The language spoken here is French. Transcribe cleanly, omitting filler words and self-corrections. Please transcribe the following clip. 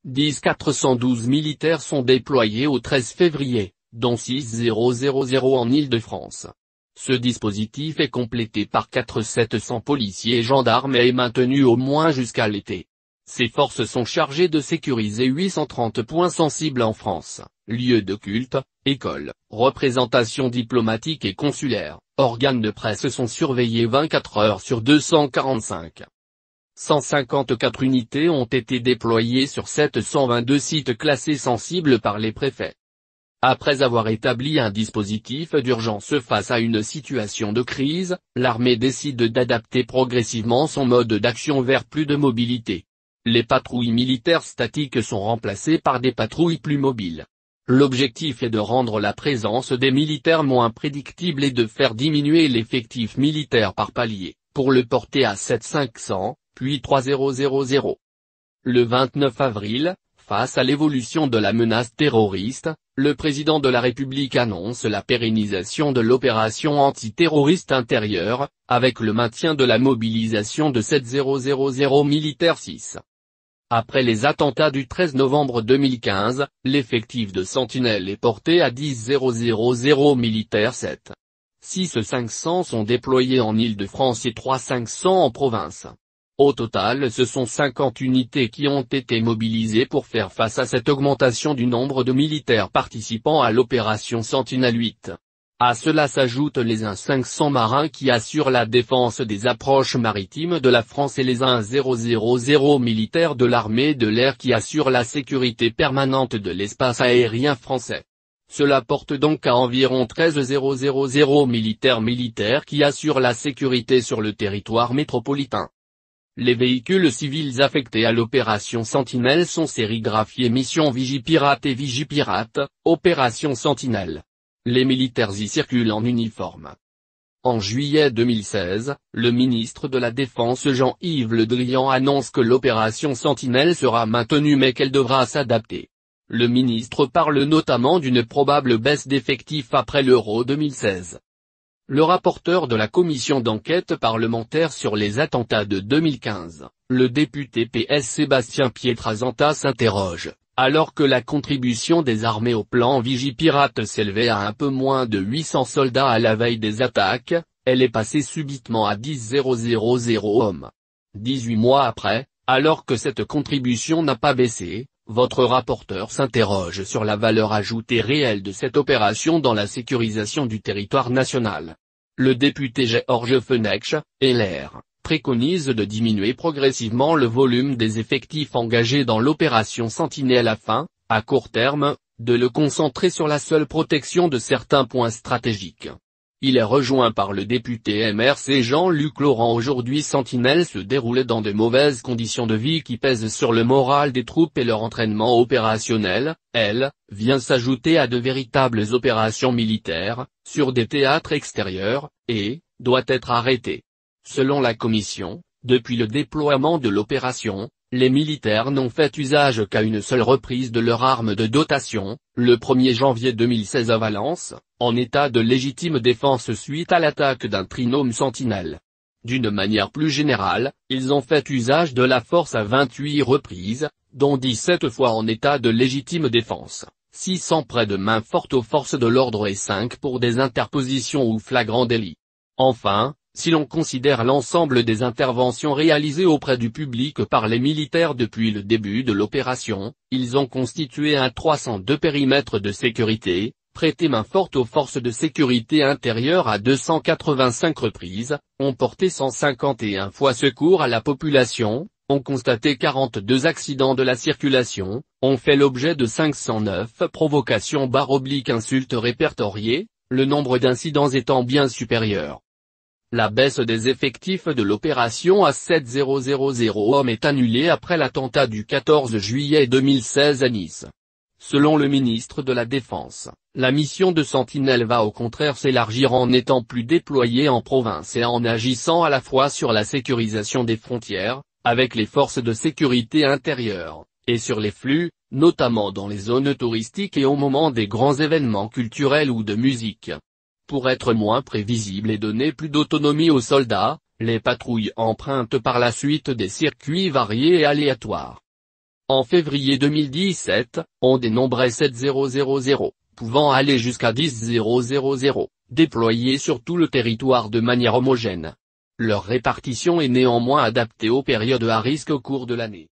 10 412 militaires sont déployés au 13 février, dont 6000 en Île-de-France. Ce dispositif est complété par 700 policiers et gendarmes et est maintenu au moins jusqu'à l'été. Ces forces sont chargées de sécuriser 830 points sensibles en France, lieux de culte, écoles, représentations diplomatiques et consulaires, organes de presse sont surveillés 24 heures sur 245. 154 unités ont été déployées sur 722 sites classés sensibles par les préfets. Après avoir établi un dispositif d'urgence face à une situation de crise, l'armée décide d'adapter progressivement son mode d'action vers plus de mobilité. Les patrouilles militaires statiques sont remplacées par des patrouilles plus mobiles. L'objectif est de rendre la présence des militaires moins prédictible et de faire diminuer l'effectif militaire par palier, pour le porter à 7500, puis 3000. Le 29 avril, face à l'évolution de la menace terroriste, le président de la République annonce la pérennisation de l'opération antiterroriste intérieure, avec le maintien de la mobilisation de 7000 militaires 6. Après les attentats du 13 novembre 2015, l'effectif de Sentinelle est porté à 10 000 militaires 7. 500 sont déployés en Île-de-France et 500 en province. Au total, ce sont 50 unités qui ont été mobilisées pour faire face à cette augmentation du nombre de militaires participant à l'opération Sentinelle 8. À cela s'ajoutent les 500 marins qui assurent la défense des approches maritimes de la France et les 1000 militaires de l'armée de l'air qui assurent la sécurité permanente de l'espace aérien français. Cela porte donc à environ 13 000 militaires qui assurent la sécurité sur le territoire métropolitain. Les véhicules civils affectés à l'opération Sentinelle sont sérigraphiés Mission Vigipirate et Vigipirate, Opération Sentinelle. Les militaires y circulent en uniforme. En juillet 2016, le ministre de la Défense Jean-Yves Le Drian annonce que l'opération Sentinelle sera maintenue mais qu'elle devra s'adapter. Le ministre parle notamment d'une probable baisse d'effectifs après l'Euro 2016. Le rapporteur de la commission d'enquête parlementaire sur les attentats de 2015, le député PS Sébastien Pietrasanta s'interroge. Alors que la contribution des armées au plan Vigipirate s'élevait à un peu moins de 800 soldats à la veille des attaques, elle est passée subitement à 10 000 hommes. 18 mois après, alors que cette contribution n'a pas baissé, votre rapporteur s'interroge sur la valeur ajoutée réelle de cette opération dans la sécurisation du territoire national. Le député Georges Fenech, LR, préconise de diminuer progressivement le volume des effectifs engagés dans l'opération Sentinelle afin, à court terme, de le concentrer sur la seule protection de certains points stratégiques. Il est rejoint par le député MRC Jean-Luc Laurent. Aujourd'hui Sentinelle se déroule dans de mauvaises conditions de vie qui pèsent sur le moral des troupes et leur entraînement opérationnel, vient s'ajouter à de véritables opérations militaires, sur des théâtres extérieurs, et, doit être arrêtée. Selon la commission, depuis le déploiement de l'opération, les militaires n'ont fait usage qu'à une seule reprise de leur arme de dotation, le 1er janvier 2016 à Valence, en état de légitime défense suite à l'attaque d'un trinôme Sentinelle. D'une manière plus générale, ils ont fait usage de la force à 28 reprises, dont 17 fois en état de légitime défense, 6 en prêt de main forte aux forces de l'ordre et 5 pour des interpositions ou flagrants délits. Enfin, si l'on considère l'ensemble des interventions réalisées auprès du public par les militaires depuis le début de l'opération, ils ont constitué un 302 périmètre de sécurité, prêté main forte aux forces de sécurité intérieure à 285 reprises, ont porté 151 fois secours à la population, ont constaté 42 accidents de la circulation, ont fait l'objet de 509 provocations/insultes répertoriées, le nombre d'incidents étant bien supérieur. La baisse des effectifs de l'opération à 7000 hommes est annulée après l'attentat du 14 juillet 2016 à Nice. Selon le ministre de la Défense, la mission de Sentinelle va au contraire s'élargir en étant plus déployée en province et en agissant à la fois sur la sécurisation des frontières, avec les forces de sécurité intérieure, et sur les flux, notamment dans les zones touristiques et au moment des grands événements culturels ou de musique. Pour être moins prévisible et donner plus d'autonomie aux soldats, les patrouilles empruntent par la suite des circuits variés et aléatoires. En février 2017, on dénombrait 7000, pouvant aller jusqu'à 10000, déployés sur tout le territoire de manière homogène. Leur répartition est néanmoins adaptée aux périodes à risque au cours de l'année.